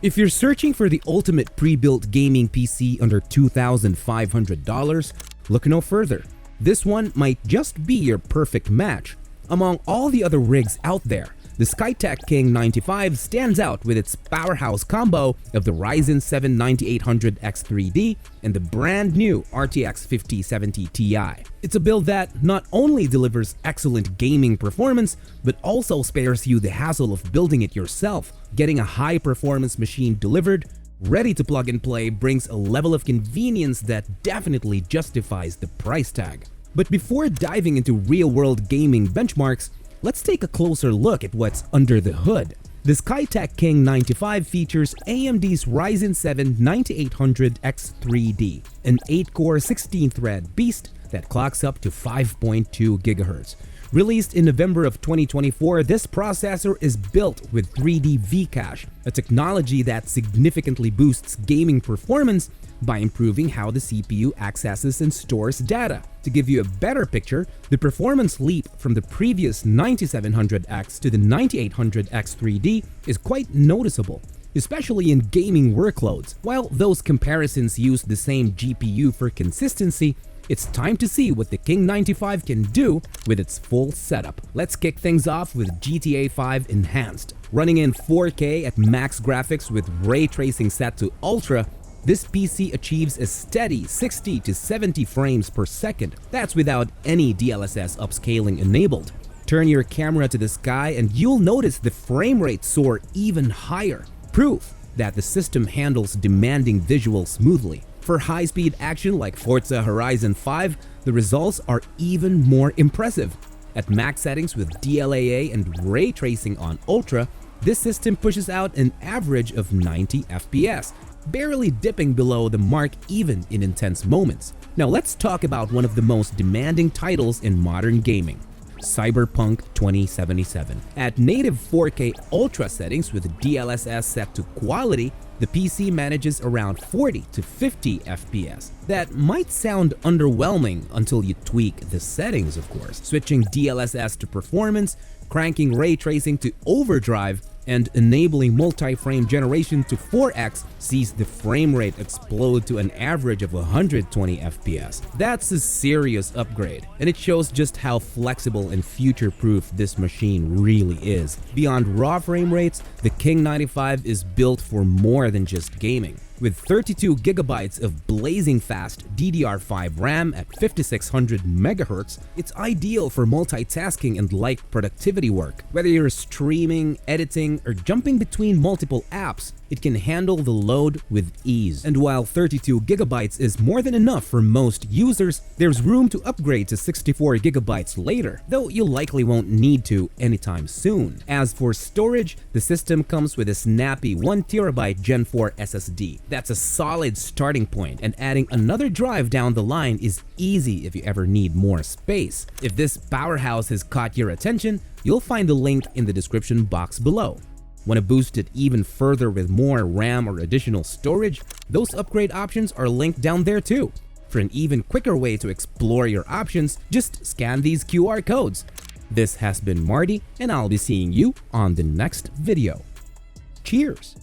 If you're searching for the ultimate pre-built gaming PC under $2,500, look no further. This one might just be your perfect match. Among all the other rigs out there, the Skytech King 95 stands out with its powerhouse combo of the Ryzen 7 9800X3D and the brand new RTX 5070 Ti. It's a build that not only delivers excellent gaming performance, but also spares you the hassle of building it yourself. Getting a high-performance machine delivered, ready to plug and play, brings a level of convenience that definitely justifies the price tag. But before diving into real-world gaming benchmarks, let's take a closer look at what's under the hood. The Skytech King 95 features AMD's Ryzen 7 9800X3D, an 8-core 16-thread beast that clocks up to 5.2 GHz. Released in November of 2024, this processor is built with 3D V-Cache, a technology that significantly boosts gaming performance by improving how the CPU accesses and stores data. To give you a better picture, the performance leap from the previous 9700X to the 9800X3D is quite noticeable, especially in gaming workloads. While those comparisons use the same GPU for consistency, it's time to see what the King 95 can do with its full setup. Let's kick things off with GTA 5 Enhanced. Running in 4K at max graphics with ray tracing set to Ultra, this PC achieves a steady 60 to 70 frames per second. That's without any DLSS upscaling enabled. Turn your camera to the sky and you'll notice the frame rate soar even higher. Proof that the system handles demanding visuals smoothly. For high-speed action like Forza Horizon 5, the results are even more impressive. At max settings with DLAA and ray tracing on Ultra, this system pushes out an average of 90 FPS, barely dipping below the mark even in intense moments. Now let's talk about one of the most demanding titles in modern gaming, Cyberpunk 2077. At native 4K Ultra settings with DLSS set to quality, the PC manages around 40 to 50 FPS. That might sound underwhelming until you tweak the settings, of course. Switching DLSS to performance, cranking ray tracing to overdrive, and enabling multi-frame generation to 4x sees the frame rate explode to an average of 120 FPS. That's a serious upgrade, and it shows just how flexible and future-proof this machine really is. Beyond raw frame rates, the King 95 is built for more than just gaming. With 32 GB of blazing fast DDR5 RAM at 5600 MHz, it's ideal for multitasking and light productivity work. Whether you're streaming, editing, or jumping between multiple apps, it can handle the load with ease. And while 32 GB is more than enough for most users, there's room to upgrade to 64 GB later, though you likely won't need to anytime soon. As for storage, the system comes with a snappy 1TB Gen 4 SSD. That's a solid starting point, and adding another drive down the line is easy if you ever need more space. If this powerhouse has caught your attention, you'll find the link in the description box below. Want to boost it even further with more RAM or additional storage? Those upgrade options are linked down there too. For an even quicker way to explore your options, just scan these QR codes. This has been Marty, and I'll be seeing you on the next video. Cheers!